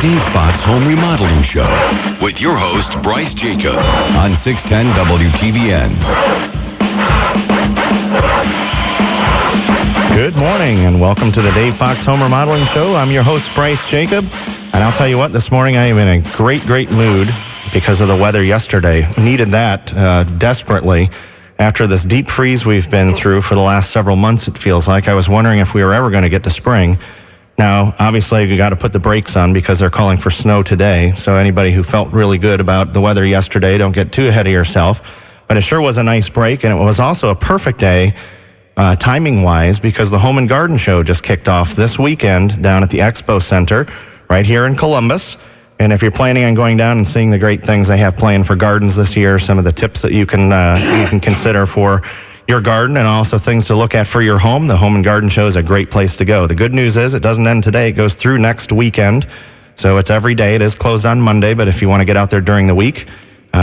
Dave Fox Home Remodeling Show with your host, Bryce Jacob, on 610 WTVN. Good morning and welcome to the Dave Fox Home Remodeling Show. I'm your host, Bryce Jacob, and I'll tell you what, this morning I am in a great mood because of the weather yesterday. Needed that desperately after this deep freeze we've been through for the last several months, it feels like. I was wondering if we were ever going to get to spring. Now, obviously, we got to put the brakes on because they're calling for snow today. So anybody who felt really good about the weather yesterday, don't get too ahead of yourself. But it sure was a nice break, and it was also a perfect day, timing-wise, because the Home and Garden Show just kicked off this weekend down at the Expo Center right here in Columbus. And if you're planning on going down and seeing the great things they have planned for gardens this year, some of the tips that you can consider for your garden and also things to look at for your home, the Home and Garden Show is a great place to go. The good news is it doesn't end today. It goes through next weekend. So it's every day. It is closed on Monday, but if you want to get out there during the week,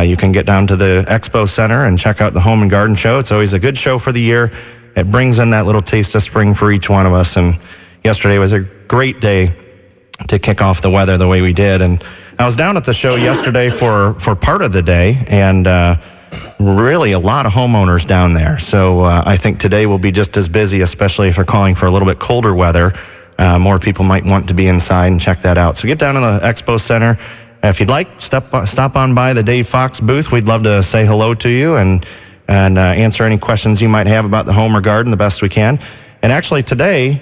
you can get down to the Expo Center and check out the Home and Garden Show. It's always a good show for the year. It brings in that little taste of spring for each one of us. And yesterday was a great day to kick off the weather the way we did. And I was down at the show yesterday for part of the day, and really a lot of homeowners down there. So I think today will be just as busy, especially if you're calling for a little bit colder weather. More people might want to be inside and check that out. So get down to the Expo Center. If you'd like, stop on by the Dave Fox booth. We'd love to say hello to you and answer any questions you might have about the home or garden the best we can. And actually today,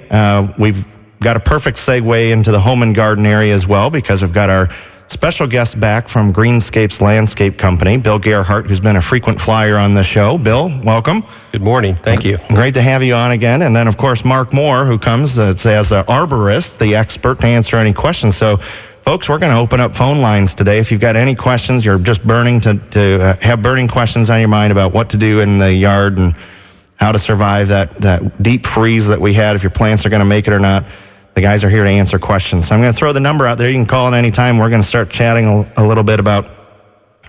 we've got a perfect segue into the home and garden area as well, because we've got our special guest back from Greenscapes Landscape Company, Bill Gerhardt, who's been a frequent flyer on the show. Bill, welcome. Good morning. Thank you. Great to have you on again. And then, of course, Mark Moore, who comes as an arborist, the expert to answer any questions. So, folks, we're going to open up phone lines today. If you've got any questions, you're just burning to have burning questions on your mind about what to do in the yard and how to survive that deep freeze that we had, if your plants are going to make it or not, the guys are here to answer questions. So I'm going to throw the number out there. You can call at any time. We're going to start chatting a little bit about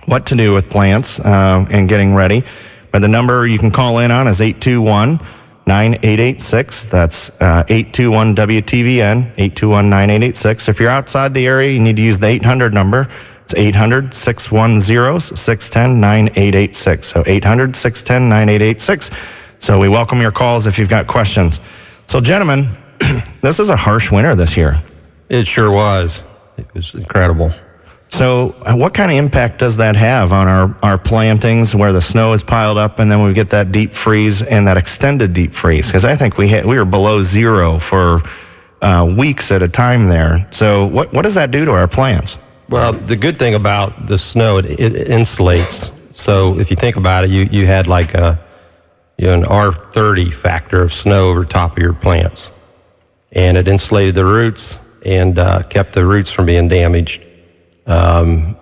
what to do with plants and getting ready. But the number you can call in on is 821-9886. That's 821-WTVN, 821-9886. If you're outside the area, you need to use the 800 number. It's 800-610-610-9886. So 800-610-9886. So we welcome your calls if you've got questions. So, gentlemen, this is a harsh winter this year. It sure was. It was incredible. So what kind of impact does that have on our plantings where the snow is piled up and then we get that deep freeze and that extended deep freeze? Because I think we were below zero for weeks at a time there. So what does that do to our plants? Well, the good thing about the snow, it insulates. So if you think about it, you had like an R30 factor of snow over top of your plants. And it insulated the roots and kept the roots from being damaged. There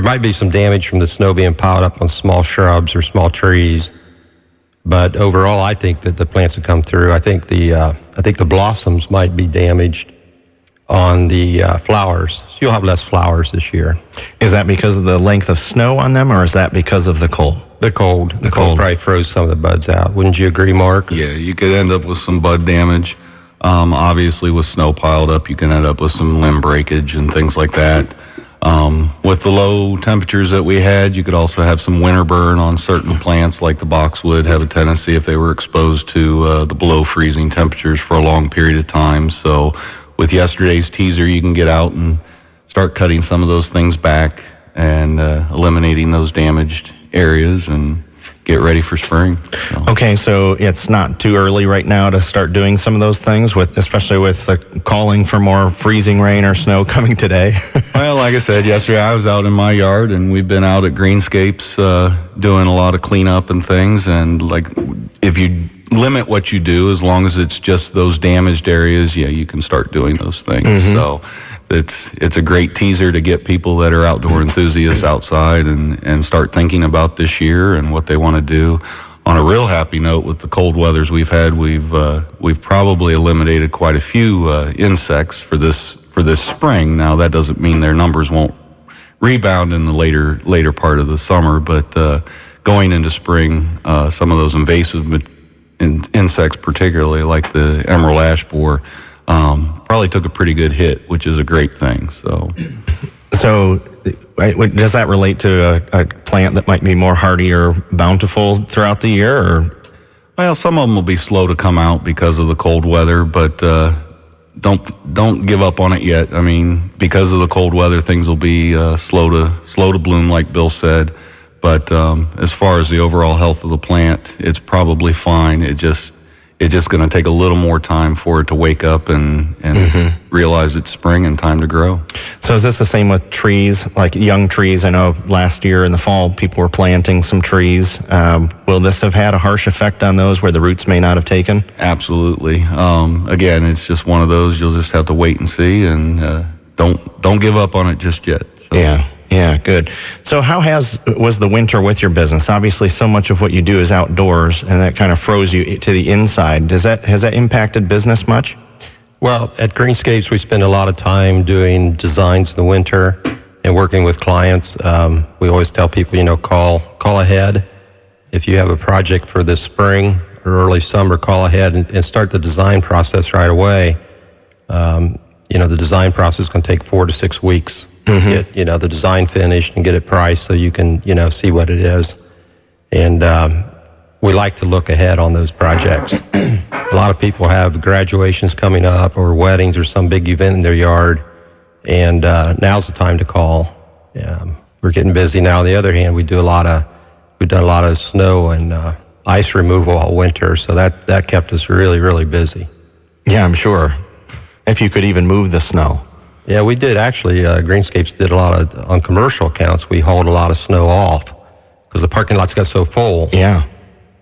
might be some damage from the snow being piled up on small shrubs or small trees, but overall, I think that the plants will come through. I think the blossoms might be damaged on the flowers. So you'll have less flowers this year. Is that because of the length of snow on them, or is that because of the cold? The cold. The cold probably froze some of the buds out. Wouldn't you agree, Mark? Yeah, you could end up with some bud damage. Obviously, with snow piled up, you can end up with some limb breakage and things like that. With the low temperatures that we had, you could also have some winter burn on certain plants, like the boxwood have a tendency if they were exposed to the below freezing temperatures for a long period of time. So with yesterday's teaser, you can get out and start cutting some of those things back and eliminating those damaged areas and get ready for spring. So. Okay, so it's not too early right now to start doing some of those things, especially with the calling for more freezing rain or snow coming today. Well, like I said, yesterday I was out in my yard, and we've been out at Greenscapes doing a lot of cleanup and things, and like if you limit what you do, as long as it's just those damaged areas, yeah, you can start doing those things. Mm-hmm. So it's a great teaser to get people that are outdoor enthusiasts outside and start thinking about this year and what they want to do. On a real happy note, with the cold weathers we've had, we've probably eliminated quite a few insects for this spring. Now that doesn't mean their numbers won't rebound in the later part of the summer, but going into spring, some of those invasive insects, particularly like the emerald ash borer, probably took a pretty good hit, which is a great thing. So does that relate to a plant that might be more hardy or bountiful throughout the year? Or? Well, some of them will be slow to come out because of the cold weather, but don't give up on it yet. I mean, because of the cold weather, things will be slow to bloom, like Bill said. But as far as the overall health of the plant, it's probably fine. It's just going to take a little more time for it to wake up and realize it's spring and time to grow. So is this the same with trees, like young trees? I know last year in the fall people were planting some trees. Will this have had a harsh effect on those where the roots may not have taken? Absolutely. Again, it's just one of those. You'll just have to wait and see, and don't give up on it just yet. So. Yeah, good. So how was the winter with your business? Obviously, so much of what you do is outdoors, and that kind of froze you to the inside. Has that impacted business much? Well, at Greenscapes, we spend a lot of time doing designs in the winter and working with clients. We always tell people, call ahead. If you have a project for this spring or early summer, call ahead and start the design process right away. The design process can take 4 to 6 weeks. Get the design finished and get it priced so you can see what it is. And we like to look ahead on those projects. A lot of people have graduations coming up or weddings or some big event in their yard, and now's the time to call. We're getting busy now. On the other hand, we've done a lot of snow and ice removal all winter, so that kept us really, really busy. Yeah, I'm sure. If you could even move the snow. Yeah, we did actually. Greenscapes did a lot on commercial accounts. We hauled a lot of snow off because the parking lots got so full. Yeah.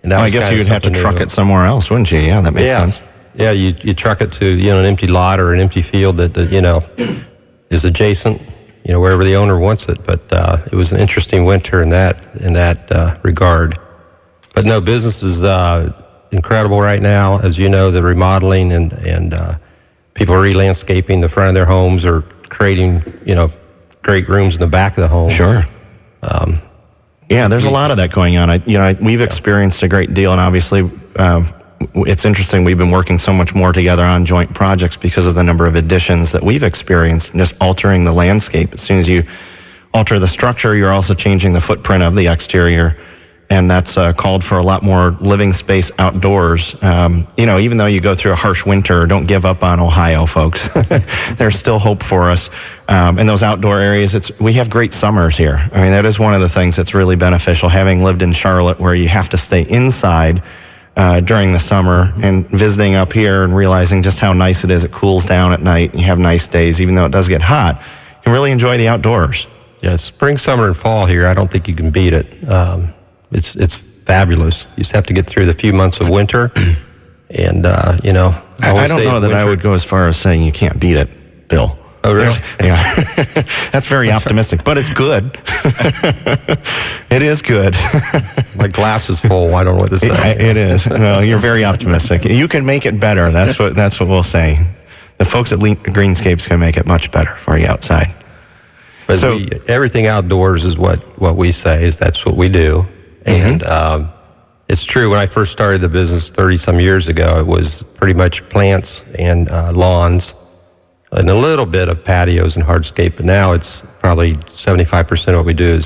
And I guess you'd have to truck it somewhere else, wouldn't you? Yeah, that makes sense. Yeah, you truck it to an empty lot or an empty field that is adjacent, wherever the owner wants it. But it was an interesting winter in that regard. But no, business is incredible right now. As you know, the remodeling and people are re-landscaping the front of their homes or creating, great rooms in the back of the home. Sure. Yeah, there's a lot of that going on. We've experienced a great deal, and obviously it's interesting. We've been working so much more together on joint projects because of the number of additions that we've experienced, just altering the landscape. As soon as you alter the structure, you're also changing the footprint of the exterior. And that's called for a lot more living space outdoors. Even though you go through a harsh winter, don't give up on Ohio, folks. There's still hope for us. In those outdoor areas, we have great summers here. I mean, that is one of the things that's really beneficial, having lived in Charlotte where you have to stay inside during the summer and visiting up here and realizing just how nice it is. It cools down at night and you have nice days, even though it does get hot. You can really enjoy the outdoors. Yeah, spring, summer, and fall here, I don't think you can beat it. It's fabulous. You just have to get through the few months of winter, and I don't know that I would go as far as saying you can't beat it, Bill. Oh, really? Yeah. That's very optimistic, but it's good. It is good. My glass is full. I don't know what to say. It is. Well, you're very optimistic. You can make it better. That's what we'll say. The folks at Greenscapes can make it much better for you outside. But everything outdoors is what we say. That's what we do. And it's true. When I first started the business 30-some years ago, it was pretty much plants and lawns and a little bit of patios and hardscape. But now it's probably 75% of what we do is,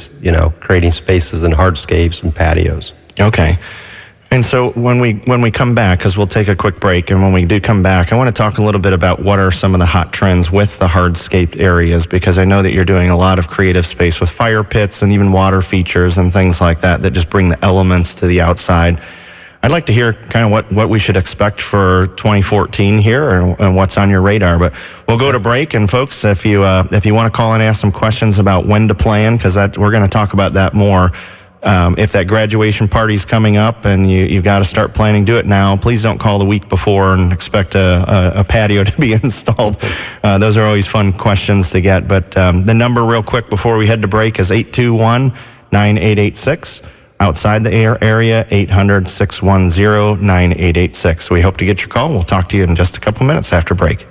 creating spaces and hardscapes and patios. Okay. And so when we come back, because we'll take a quick break, and when we do come back, I want to talk a little bit about what are some of the hot trends with the hardscaped areas, because I know that you're doing a lot of creative space with fire pits and even water features and things like that just bring the elements to the outside. I'd like to hear kind of what we should expect for 2014 here and what's on your radar. But we'll go to break, and folks, if you want to call and ask some questions about when to plan, because we're going to talk about that more. If that graduation party's coming up and you've got to start planning, do it now. Please don't call the week before and expect a patio to be installed. Those are always fun questions to get. But the number real quick before we head to break is 821-9886. Outside the area, 800-610-9886. We hope to get your call. We'll talk to you in just a couple minutes after break.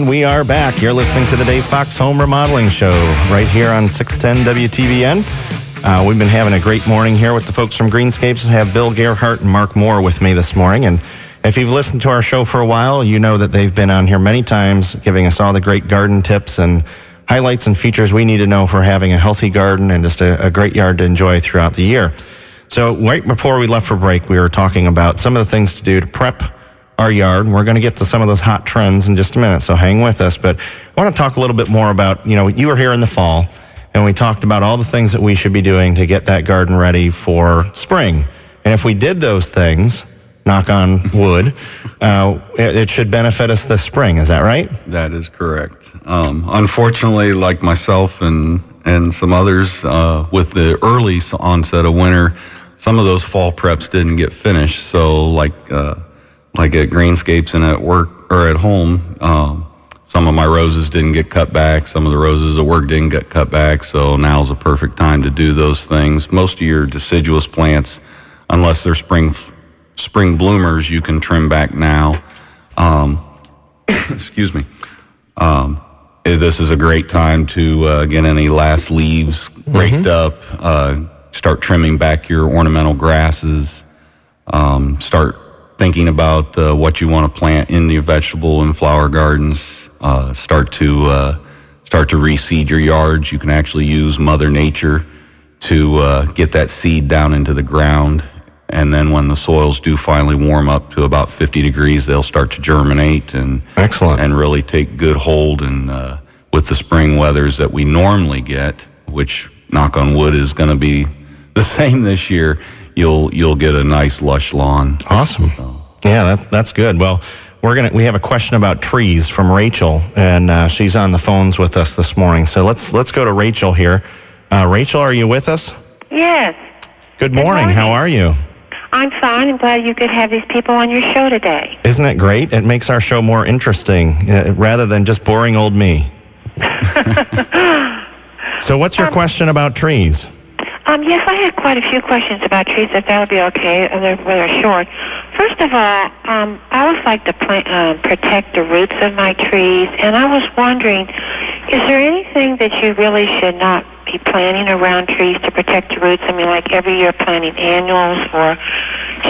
We are back. You're listening to the Dave Fox Home Remodeling Show right here on 610 WTVN. We've been having a great morning here with the folks from Greenscapes. I have Bill Gerhardt and Mark Moore with me this morning. And if you've listened to our show for a while, you know that they've been on here many times giving us all the great garden tips and highlights and features we need to know for having a healthy garden and just a great yard to enjoy throughout the year. So right before we left for break, we were talking about some of the things to do to prep our yard. We're going to get to some of those hot trends in just a minute, so hang with us. But I want to talk a little bit more about, you were here in the fall, and we talked about all the things that we should be doing to get that garden ready for spring. And if we did those things, knock on wood, it should benefit us this spring. Is that right? That is correct. Unfortunately, like myself and some others, with the early onset of winter, some of those fall preps didn't get finished. So like at Greenscapes and at work or at home, some of my roses didn't get cut back. Some of the roses at work didn't get cut back. So now's the perfect time to do those things. Most of your deciduous plants, unless they're spring bloomers, you can trim back now. Excuse me. This is a great time to get any last leaves raked up. Start trimming back your ornamental grasses. Start thinking about what you want to plant in your vegetable and flower gardens. Start to reseed your yards. You can actually use Mother Nature to get that seed down into the ground. And then when the soils do finally warm up to about 50 degrees, they'll start to germinate and excellent, and really take good hold. And with the spring weathers that we normally get, which knock on wood is going to be the same this year, you'll get a nice lush lawn. Awesome. So. Yeah, that's good. Well, we have a question about trees from Rachel, and she's on the phones with us this morning. So let's go to Rachel here. Rachel, are you with us? Yes. Good morning. How are you? I'm fine. I'm glad you could have these people on your show today. Isn't it great? It makes our show more interesting rather than just boring old me. So what's your question about trees? Yes, I had quite a few questions about trees, if that would be okay. They're rather short. First of all, I always like to protect the roots of my trees, and I was wondering, is there anything that you really should not be planting around trees to protect the roots? I mean, like every year planting annuals, or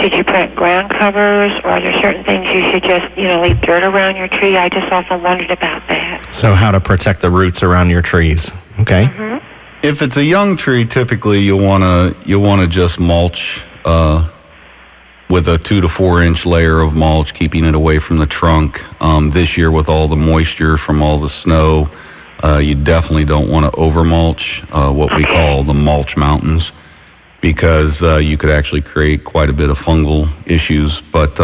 should you plant ground covers, or are there certain things you should just, leave dirt around your tree? I just often wondered about that. So how to protect the roots around your trees. Okay. Mm-hmm. If it's a young tree, typically you'll wanna just mulch with a 2 to 4 inch layer of mulch, keeping it away from the trunk. This year, with all the moisture from all the snow, you definitely don't want to over mulch, what we call the mulch mountains, because you could actually create quite a bit of fungal issues. But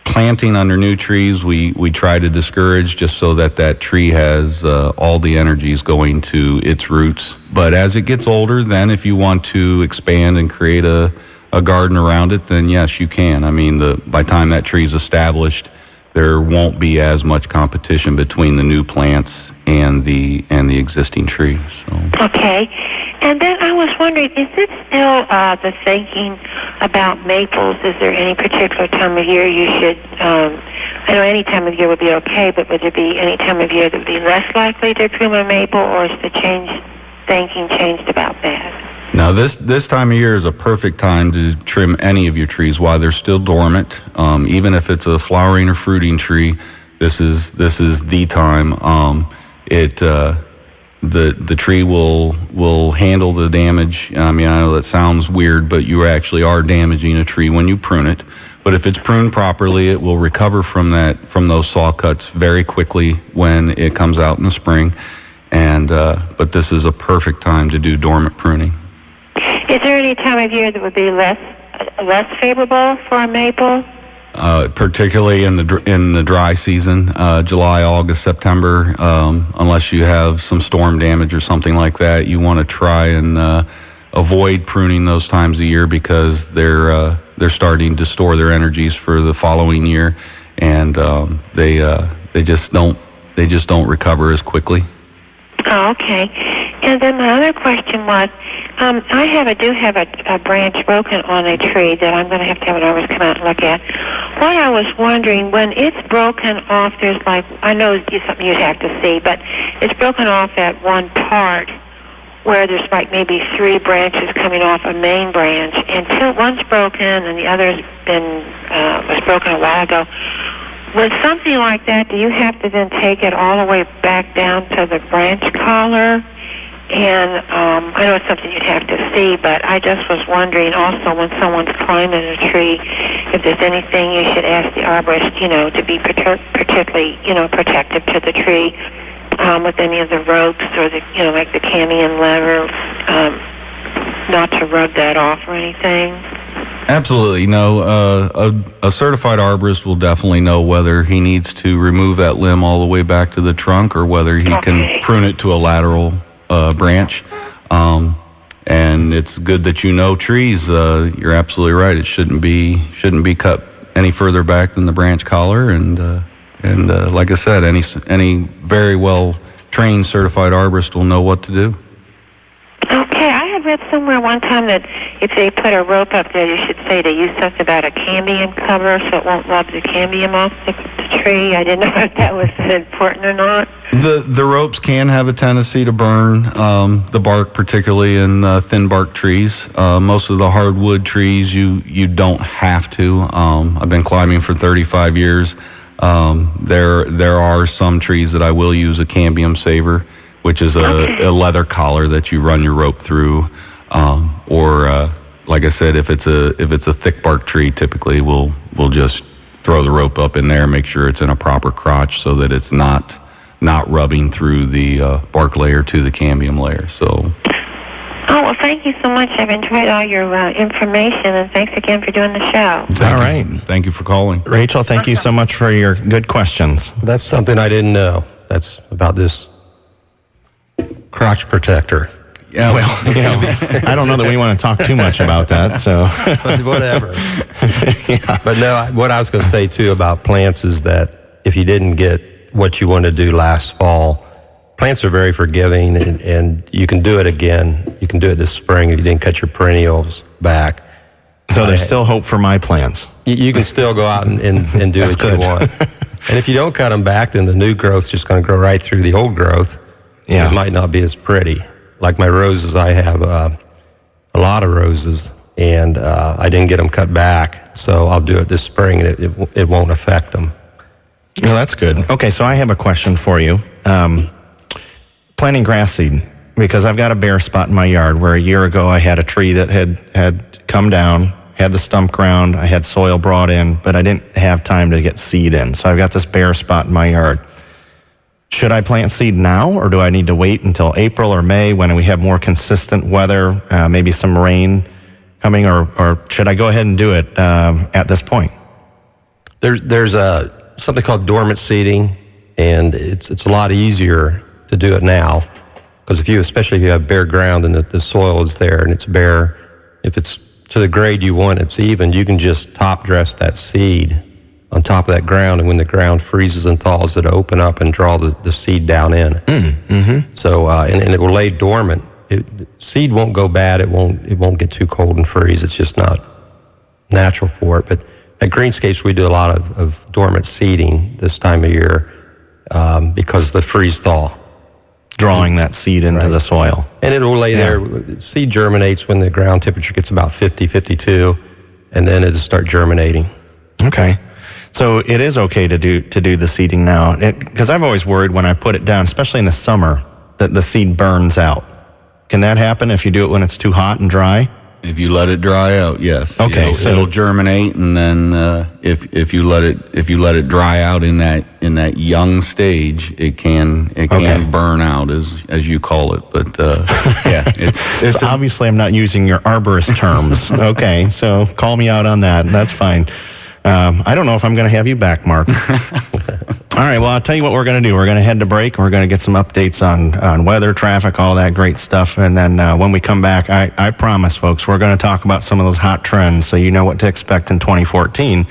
planting under new trees, we try to discourage, just so that tree has all the energies going to its roots. But as it gets older, then if you want to expand and create a garden around it, then yes, you can. I mean, by the time that tree is established, there won't be as much competition between the new plants and the existing trees. So. Okay. And then I was wondering, is it still the thinking about maples? Is there any particular time of year you should, I know any time of year would be okay, but would there be any time of year that would be less likely to prune a maple, or is the thinking changed about that? Now, this time of year is a perfect time to trim any of your trees while they're still dormant. Even if it's a flowering or fruiting tree, this is the time. The tree will handle the damage. I mean, I know that sounds weird, but you actually are damaging a tree when you prune it. But if it's pruned properly, it will recover from those saw cuts very quickly when it comes out in the spring. And but this is a perfect time to do dormant pruning. Is there any time of year that would be less favorable for a maple? Particularly in the dry season, July, August, September. Unless you have some storm damage or something like that, you want to try and avoid pruning those times of year, because they're starting to store their energies for the following year, and they just don't recover as quickly. Oh, okay. And then my other question was, I do have a branch broken on a tree that I'm going to have an arborist come out and look at. What I was wondering, when it's broken off, there's I know it's something you'd have to see, but it's broken off at one part. where there's like maybe 3 branches coming off a main branch, and one's broken and the other's was broken a while ago. With something like that, do you have to then take it all the way back down to the branch collar? And I know it's something you'd have to see, but I just was wondering also when someone's climbing a tree, if there's anything you should ask the arborist, to be particularly, protective to the tree with any of the ropes or the, like the cambium lever, not to rub that off or anything. Absolutely. No, a certified arborist will definitely know whether he needs to remove that limb all the way back to the trunk or whether he can prune it to a lateral branch. And it's good that you know trees. You're absolutely right. It shouldn't be cut any further back than the branch collar. And like I said, any very well trained certified arborist will know what to do. Okay, I had read somewhere one time that if they put a rope up there, you should say to use something about a cambium cover so it won't rub the cambium off the tree. I didn't know if that was important or not. The ropes can have a tendency to burn the bark, particularly in thin bark trees. Most of the hardwood trees, you don't have to. I've been climbing for 35 years. There are some trees that I will use a cambium saver, which is a leather collar that you run your rope through, or like I said, if it's a thick bark tree, typically we'll just throw the rope up in there, make sure it's in a proper crotch so that it's not rubbing through the bark layer to the cambium layer. So. Oh, well, thank you so much. I've enjoyed all your information, and thanks again for doing the show. All right. Thank you for calling. Rachel, thank you so much for your good questions. That's something I didn't know. That's about this crotch protector. Yeah, well, I don't know that we want to talk too much about that, so. Whatever. Yeah. But no, what I was going to say, too, about plants is that if you didn't get what you wanted to do last fall, plants are very forgiving, and you can do it again. You can do it this spring if you didn't cut your perennials back. So there's still hope for my plants. You can still go out and do what you want. And if you don't cut them back, then the new growth's just going to grow right through the old growth. Yeah. It might not be as pretty. Like my roses, I have a lot of roses, and I didn't get them cut back, so I'll do it this spring, and it won't affect them. Well, that's good. Okay, so I have a question for you. Planting grass seed, because I've got a bare spot in my yard where a year ago I had a tree that had come down, had the stump ground, I had soil brought in, but I didn't have time to get seed in. So I've got this bare spot in my yard. Should I plant seed now, or do I need to wait until April or May when we have more consistent weather, maybe some rain coming, or should I go ahead and do it at this point? There's something called dormant seeding, and it's a lot easier to do it now, because especially if you have bare ground and the soil is there and it's bare, if it's to the grade you want, it's even, you can just top dress that seed on top of that ground, and when the ground freezes and thaws, it'll open up and draw the seed down in. Mm-hmm. So and it will lay dormant. Seed won't go bad. It won't get too cold and freeze. It's just not natural for it. But at Greenscapes, we do a lot of dormant seeding this time of year because the freeze thaw. Drawing that seed into the soil. And it will lay there. Seed germinates when the ground temperature gets about 50, 52, and then it'll start germinating. Okay. So it is okay to do the seeding now, because I've always worried when I put it down, especially in the summer, that the seed burns out. Can that happen if you do it when it's too hot and dry? If you let it dry out, yes. Okay, it'll germinate, and then if you let it dry out in that young stage, it can burn out as you call it. But yeah, it's so obviously I'm not using your arborist terms. Okay, so call me out on that. That's fine. I don't know if I'm going to have you back, Mark. All right, well, I'll tell you what we're going to do. We're going to head to break. We're going to get some updates on weather, traffic, all that great stuff. And then when we come back, I promise, folks, we're going to talk about some of those hot trends so you know what to expect in 2014.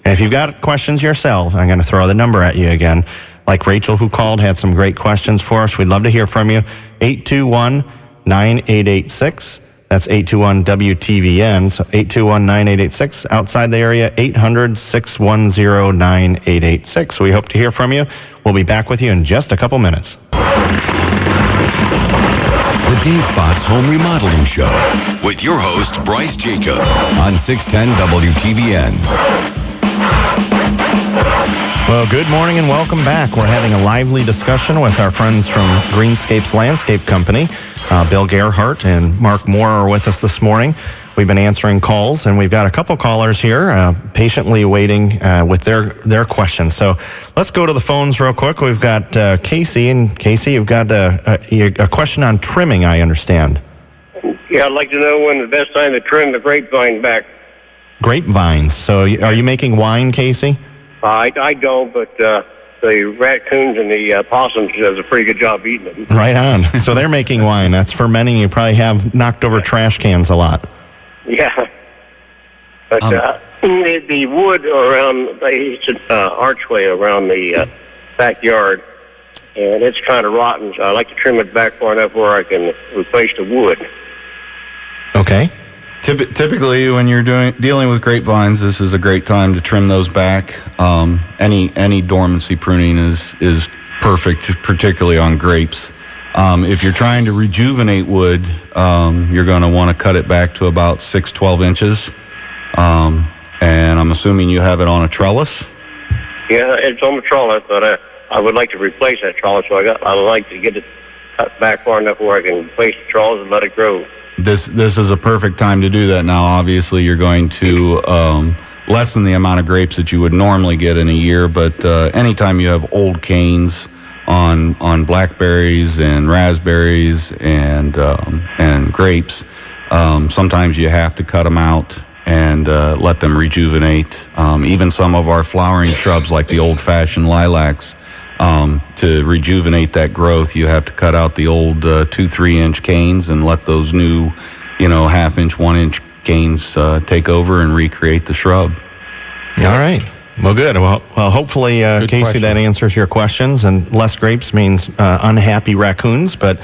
And if you've got questions yourself, I'm going to throw the number at you again. Like Rachel, who called, had some great questions for us. We'd love to hear from you. 821-9886. That's 821-WTVN, so 821-9886. Outside the area, 800-610-9886. We hope to hear from you. We'll be back with you in just a couple minutes. The Dave Fox Home Remodeling Show with your host, Bryce Jacob, on 610 WTVN. Well, good morning and welcome back. We're having a lively discussion with our friends from Greenscapes Landscape Company. Bill Gerhardt and Mark Moore are with us this morning. We've been answering calls, and we've got a couple callers here patiently waiting with their questions. So let's go to the phones real quick. We've got Casey, and Casey, you've got a question on trimming, I understand. Yeah, I'd like to know when the best time to trim the grapevine back. Grapevines. So are you making wine, Casey? I don't, but the raccoons and the possums does a pretty good job eating them. Right on. So they're making wine. That's fermenting. You probably have knocked over trash cans a lot. Yeah. But the wood around, it's an archway around the backyard, and it's kind of rotten, so I like to trim it back far enough where I can replace the wood. Okay. Typically, when you're dealing with grapevines, this is a great time to trim those back. Any dormancy pruning is perfect, particularly on grapes. If you're trying to rejuvenate wood, you're going to want to cut it back to about 6-12 inches. And I'm assuming you have it on a trellis? Yeah, it's on the trellis, but I would like to replace that trellis, so I would like to get it cut back far enough where I can replace the trellis and let it grow. This is a perfect time to do that now. Obviously, you're going to lessen the amount of grapes that you would normally get in a year, but anytime you have old canes on blackberries and raspberries and grapes, sometimes you have to cut them out and let them rejuvenate. Even some of our flowering shrubs, like the old-fashioned lilacs, to rejuvenate that growth, you have to cut out the old 2-3 inch canes and let those new, half-inch, 1-inch canes take over and recreate the shrub. All right. Well, good. Well, hopefully, Casey, question. That answers your questions. And less grapes means unhappy raccoons, but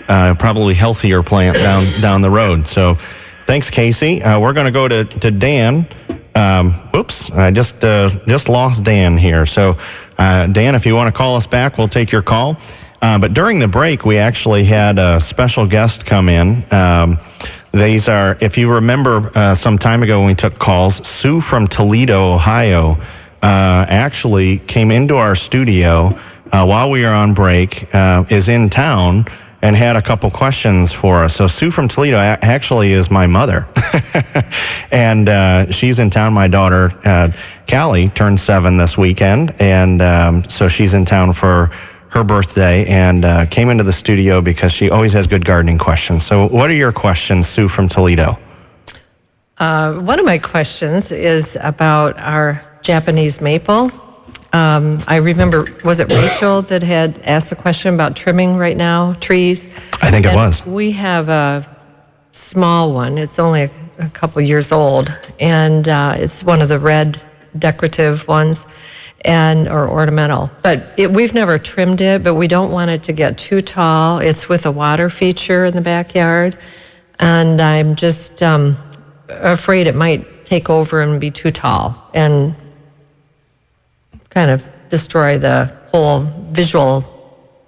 probably healthier plant down the road. So, thanks, Casey. We're going to go to Dan. Oops, I just lost Dan here. So, Dan, if you want to call us back, we'll take your call. But during the break, we actually had a special guest come in. These are, if you remember some time ago when we took calls, Sue from Toledo, Ohio, actually came into our studio while we were on break, is in town, and had a couple questions for us. So Sue from Toledo actually is my mother. And she's in town. My daughter, Callie, turned 7 this weekend, and so she's in town for her birthday, and came into the studio because she always has good gardening questions. So what are your questions, Sue from Toledo? One of my questions is about our Japanese maple. I remember, was it Rachel that had asked the question about trimming right now, trees? I think it was. We have a small one. It's only a couple years old, and it's one of the red decorative ones, or ornamental. But we've never trimmed it, but we don't want it to get too tall. It's with a water feature in the backyard, and I'm just afraid it might take over and be too tall and kind of destroy the whole visual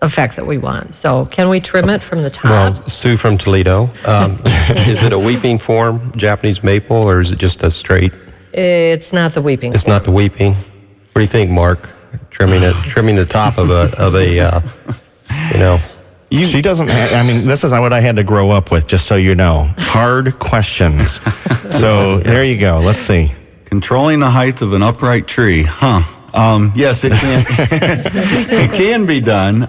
effect that we want. So can we trim it from the top? Well, Sue from Toledo, is it a weeping form, Japanese maple, or is it just a straight? It's not the weeping. It's not the weeping. What do you think, Mark? Trimming the top of a She doesn't. This is what I had to grow up with, just so you know. Hard questions. So there you go. Let's see. Controlling the height of an upright tree, huh? Yes, it can. It can be done.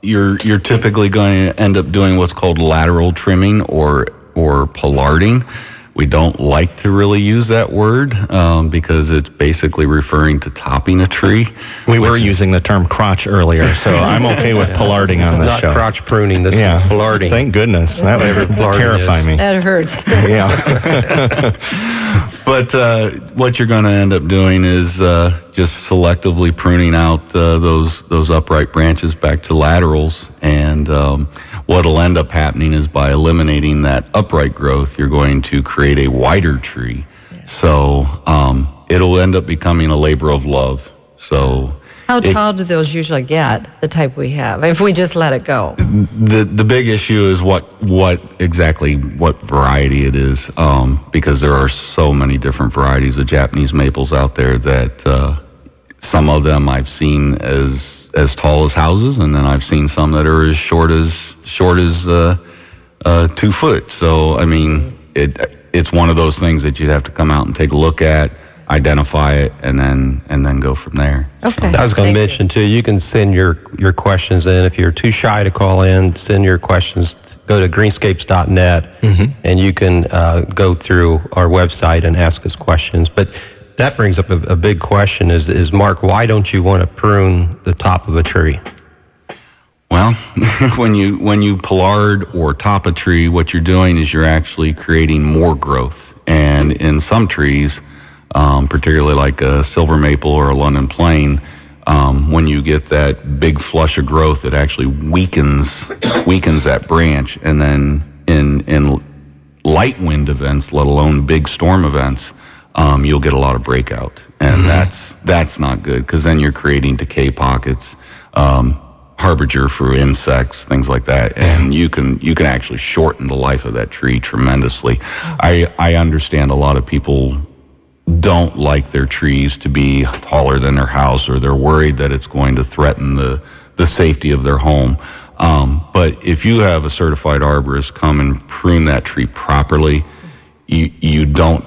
You're typically going to end up doing what's called lateral trimming or pollarding. We don't like to really use that word because it's basically referring to topping a tree. We were using the term crotch earlier, so I'm okay with pollarding on this show. Not crotch pruning, this is pollarding. Thank goodness. That would terrify me. That hurts. Yeah. But what you're going to end up doing is just selectively pruning out those upright branches back to laterals, and what'll end up happening is by eliminating that upright growth, you're going to create a wider tree. Yeah. So it'll end up becoming a labor of love. So How tall do those usually get, the type we have, if we just let it go? The big issue is what variety it is, because there are so many different varieties of Japanese maples out there that some of them I've seen as tall as houses, and then I've seen some that are as short as 2 foot. So I mean, it's one of those things that you'd have to come out and take a look at, identify it, and then go from there. Okay. So, I was going to mention too, you can send your questions in. If you're too shy to call in, send your questions. Go to greenscapes.net, and you can go through our website and ask us questions. But that brings up a big question: is Mark, why don't you want to prune the top of a tree? Well, when you pollard or top a tree, what you're doing is you're actually creating more growth. And in some trees, particularly like a silver maple or a London plane, when you get that big flush of growth, it actually weakens that branch. And then in light wind events, let alone big storm events, you'll get a lot of breakout. And that's not good, because then you're creating decay pockets, harbinger for insects, things like that, and you can actually shorten the life of that tree tremendously. I understand a lot of people don't like their trees to be taller than their house, or they're worried that it's going to threaten the safety of their home. But if you have a certified arborist come and prune that tree properly, you don't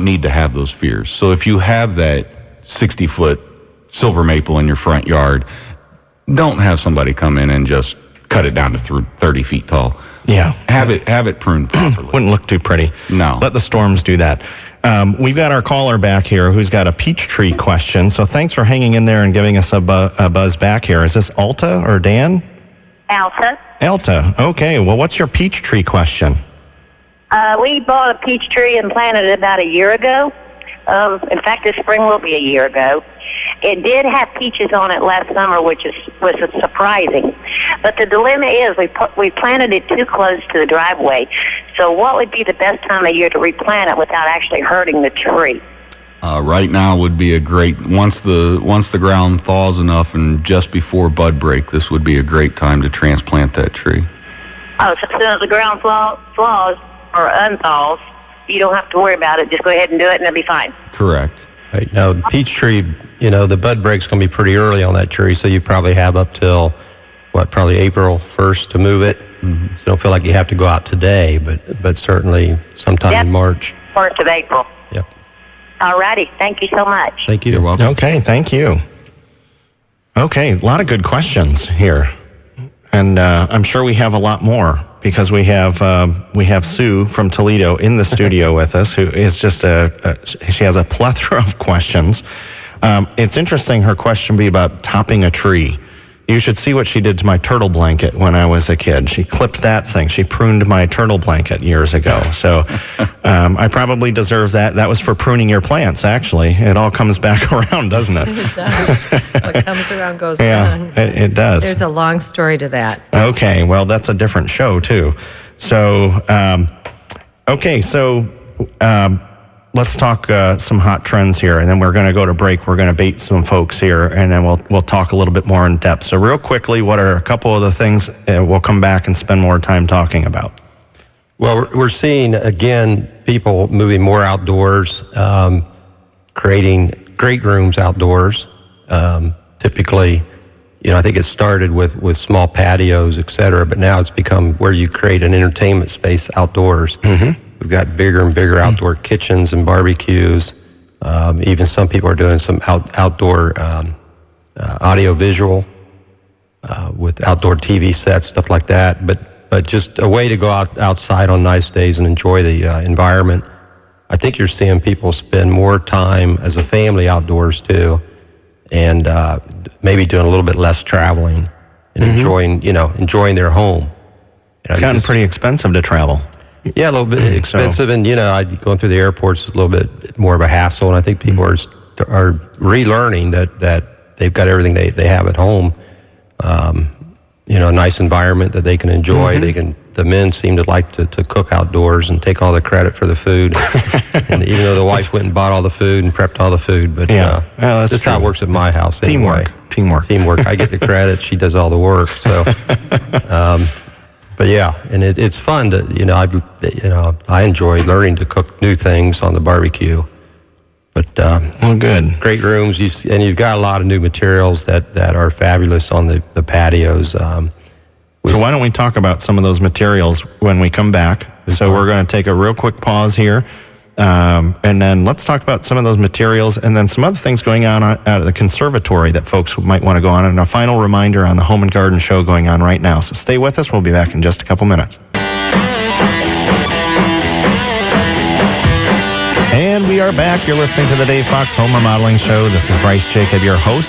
need to have those fears. So if you have that 60-foot silver maple in your front yard, don't have somebody come in and just cut it down to 30 feet tall. Yeah. Have it pruned properly. Wouldn't look too pretty. No. Let the storms do that. We've got our caller back here who's got a peach tree question. So thanks for hanging in there and giving us a buzz back here. Is this Alta or Dan? Alta. Okay. Well, what's your peach tree question? We bought a peach tree and planted it about a year ago. In fact, this spring will be a year ago. It did have peaches on it last summer, which was surprising. But the dilemma is we planted it too close to the driveway. So what would be the best time of year to replant it without actually hurting the tree? Right now would be a great, once the ground thaws enough and just before bud break, this would be a great time to transplant that tree. Oh, so as soon as the ground thaws or unthaws, you don't have to worry about it. Just go ahead and do it, and it'll be fine. Correct. Right. Now, the peach tree, the bud break's going to be pretty early on that tree, so you probably have up till, probably April 1st to move it. Mm-hmm. So don't feel like you have to go out today, but certainly sometime in March. 1st of April. Yep. All righty. Thank you so much. Thank you. You're welcome. Okay, thank you. Okay, a lot of good questions here. And I'm sure we have a lot more, because we have Sue from Toledo in the studio with us, who is just she has a plethora of questions. It's interesting, her question be about topping a tree. You should see what she did to my turtle blanket when I was a kid. She clipped that thing. She pruned my turtle blanket years ago. So I probably deserve that. That was for pruning your plants, actually. It all comes back around, doesn't it? It does. What comes around goes around. Yeah, it does. There's a long story to that. Okay, well, that's a different show, too. So, let's talk some hot trends here, and then we're going to go to break. We're going to bait some folks here, and then we'll talk a little bit more in depth. So real quickly, what are a couple of the things we'll come back and spend more time talking about? Well, we're seeing, again, people moving more outdoors, creating great rooms outdoors. Typically, I think it started with small patios, et cetera, but now it's become where you create an entertainment space outdoors. Mm-hmm. We've got bigger and bigger outdoor kitchens and barbecues. Even some people are doing some outdoor audio-visual with outdoor TV sets, stuff like that. But just a way to go outside on nice days and enjoy the environment. I think you're seeing people spend more time as a family outdoors, too, and maybe doing a little bit less traveling and enjoying their home. It's gotten pretty expensive to travel. Yeah, a little bit expensive, and going through the airports is a little bit more of a hassle. And I think people are relearning that they've got everything they have at home. A nice environment that they can enjoy. Mm-hmm. They can the men seem to like to cook outdoors and take all the credit for the food. And even though the wife went and bought all the food and prepped all the food, but that's just how it works at my house. Teamwork. Anyway. Teamwork. I get the credit. She does all the work. So, but yeah, and it's fun to I enjoy learning to cook new things on the barbecue. But good. Great rooms, and you've got a lot of new materials that are fabulous on the patios. So why don't we talk about some of those materials when we come back? So we're going to take a real quick pause here, and then let's talk about some of those materials and then some other things going on out of the conservatory that folks might want to go on. And a final reminder on the Home and Garden Show going on right now. So stay with us. We'll be back in just a couple minutes. And we are back. You're listening to the Dave Fox Home Remodeling Show. This is Bryce Jacob, your host.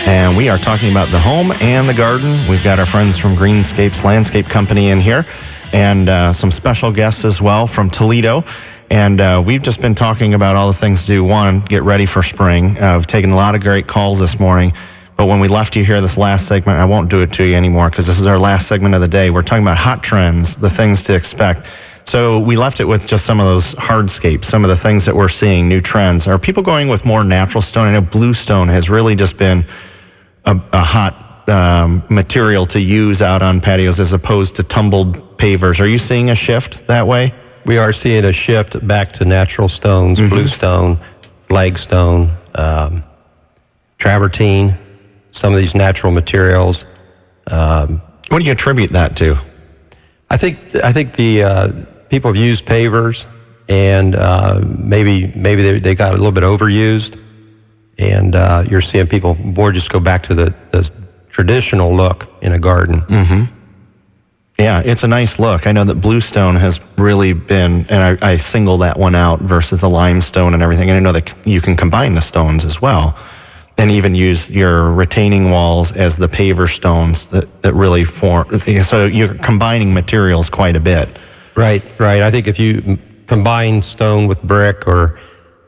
And we are talking about the home and the garden. We've got our friends from Greenscapes Landscape Company in here, and some special guests as well from Toledo. And we've just been talking about all the things to do. One, get ready for spring. We've taken a lot of great calls this morning. But when we left you here this last segment, I won't do it to you anymore because this is our last segment of the day. We're talking about hot trends, the things to expect. So we left it with just some of those hardscapes, some of the things that we're seeing, new trends. Are people going with more natural stone? I know bluestone has really just been a hot material to use out on patios as opposed to tumbled pavers. Are you seeing a shift that way? We are seeing a shift back to natural stones, bluestone, flagstone, travertine, some of these natural materials. What do you attribute that to? I think the people have used pavers, and maybe they got a little bit overused. And you're seeing people more just go back to the traditional look in a garden. Mm-hmm. Yeah, it's a nice look. I know that bluestone has really been, and I single that one out versus the limestone and everything. And I know that you can combine the stones as well, and even use your retaining walls as the paver stones that really form. So you're combining materials quite a bit. Right. I think if you combine stone with brick or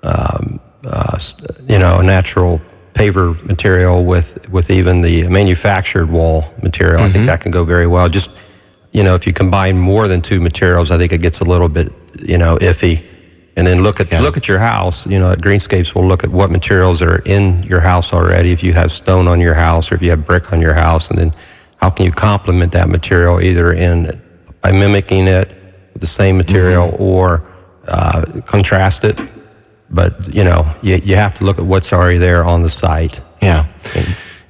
a natural paver material with even the manufactured wall material, I think that can go very well. Just, if you combine more than two materials, I think it gets a little bit, iffy. And then look at your house. At Greenscapes, we'll look at what materials are in your house already. If you have stone on your house or if you have brick on your house, and then how can you complement that material either by mimicking it with the same material or contrast it. But, you have to look at what's already there on the site. Yeah.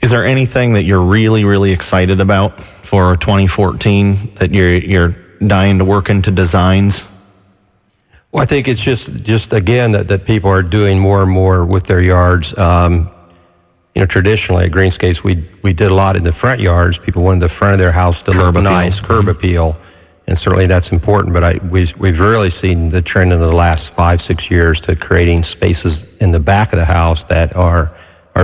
Is there anything that you're really, really excited about for 2014 that you're dying to work into designs? Well, I think it's just again, that people are doing more and more with their yards. Traditionally at Greenscapes, we did a lot in the front yards. People wanted the front of their house to look nice, curb appeal. And certainly that's important, but we've really seen the trend in the last 5-6 years to creating spaces in the back of the house that are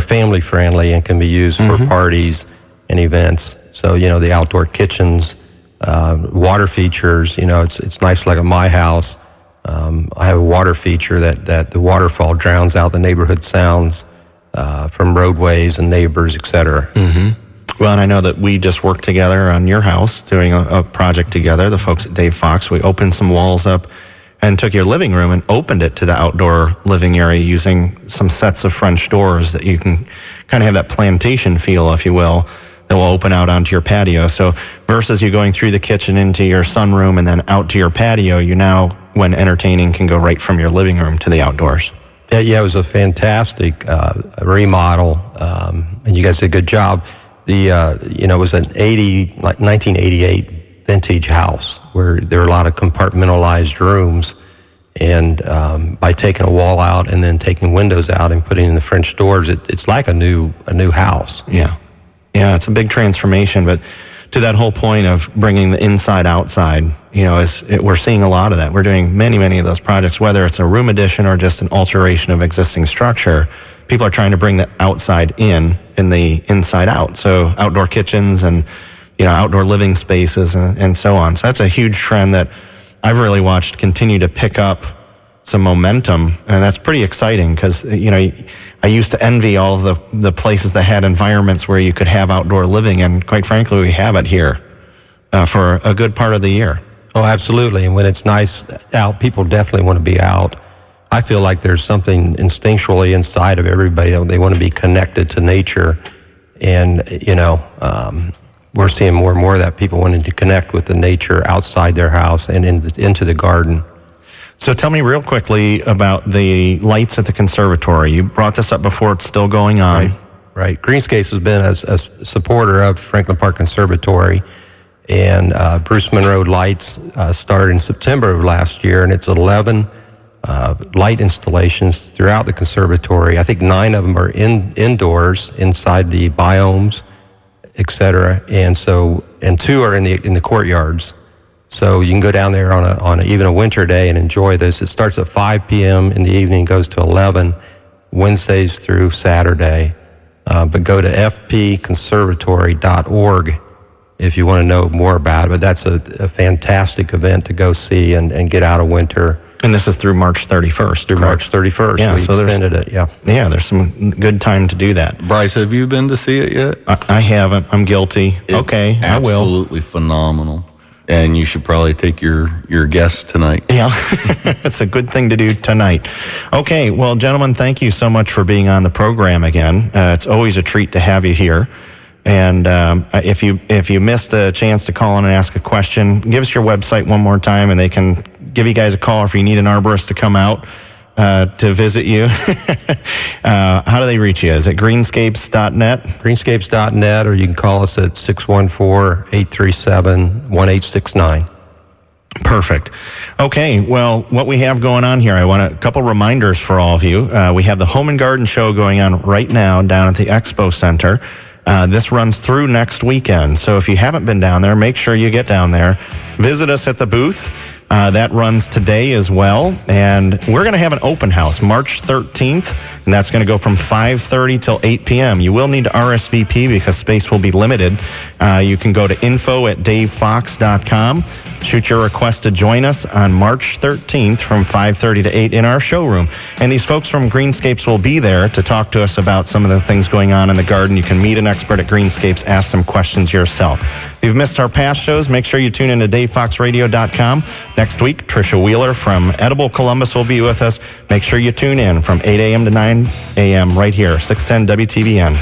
family friendly and can be used for parties and events. So, the outdoor kitchens, water features, it's nice like at my house. I have a water feature that the waterfall drowns out the neighborhood sounds from roadways and neighbors, et cetera. Well, and I know that we just worked together on your house doing a project together, the folks at Dave Fox. We opened some walls up and took your living room and opened it to the outdoor living area using some sets of French doors that you can kind of have that plantation feel, if you will, that will open out onto your patio. So versus you going through the kitchen into your sunroom and then out to your patio, you now, when entertaining, can go right from your living room to the outdoors. Yeah, it was a fantastic remodel, and you guys did a good job. It was an 1988 vintage house where there were a lot of compartmentalized rooms, and by taking a wall out and then taking windows out and putting in the French doors, it's like a new house. Yeah, it's a big transformation. But to that whole point of bringing the inside outside, we're seeing a lot of that. We're doing many of those projects, whether it's a room addition or just an alteration of existing structure. People are trying to bring the outside in and the inside out. So outdoor kitchens and, outdoor living spaces and so on. So that's a huge trend that I've really watched continue to pick up some momentum. And that's pretty exciting because, I used to envy all of the places that had environments where you could have outdoor living. And quite frankly, we have it here. for a good part of the year. Oh, absolutely. And when it's nice out, people definitely want to be out. I feel like there's something instinctually inside of everybody. They want to be connected to nature. And, we're seeing more and more of that, people wanting to connect with the nature outside their house and into the garden. So tell me real quickly about the lights at the conservatory. You brought this up before. It's still going on. Right. Greenscapes has been a supporter of Franklin Park Conservatory. And Bruce Monroe Lights started in September of last year, and it's 11 light installations throughout the conservatory. I think 9 of them are indoors, inside the biomes, etc. And 2 are in the courtyards. So you can go down there on even a winter day and enjoy this. It starts at 5 p.m. in the evening, goes to 11, Wednesdays through Saturday. But go to fpconservatory.org if you want to know more about it. But that's a fantastic event to go see and get out of winter. And this is through March 31st. Through March 31st. Yeah, we extended it, yeah. Yeah, there's some good time to do that. Bryce, have you been to see it yet? I haven't. I'm guilty. Okay, I will. Absolutely phenomenal. And you should probably take your guests tonight. Yeah, it's a good thing to do tonight. Okay, well, gentlemen, thank you so much for being on the program again. It's always a treat to have you here. And if you missed a chance to call in and ask a question, give us your website one more time, and they can give you guys a call if you need an arborist to come out to visit you. How do they reach you? Is it greenscapes.net? Greenscapes.net, or you can call us at 614-837-1869. Perfect. Okay, well, what we have going on here, I want a couple reminders for all of you. We have the Home and Garden Show going on right now down at the Expo Center. This runs through next weekend, so if you haven't been down there, make sure you get down there. Visit us at the booth. That runs today as well, and we're going to have an open house March 13th, and that's going to go from 5:30 till 8 p.m. You will need to RSVP because space will be limited. You can go to info@davefox.com, shoot your request to join us on March 13th from 5:30 to 8 in our showroom. And these folks from Greenscapes will be there to talk to us about some of the things going on in the garden. You can meet an expert at Greenscapes, ask some questions yourself. If you've missed our past shows, make sure you tune in to DaveFoxRadio.com. Next week, Tricia Wheeler from Edible Columbus will be with us. Make sure you tune in from 8 a.m. to 9 a.m. right here, 610 WTVN.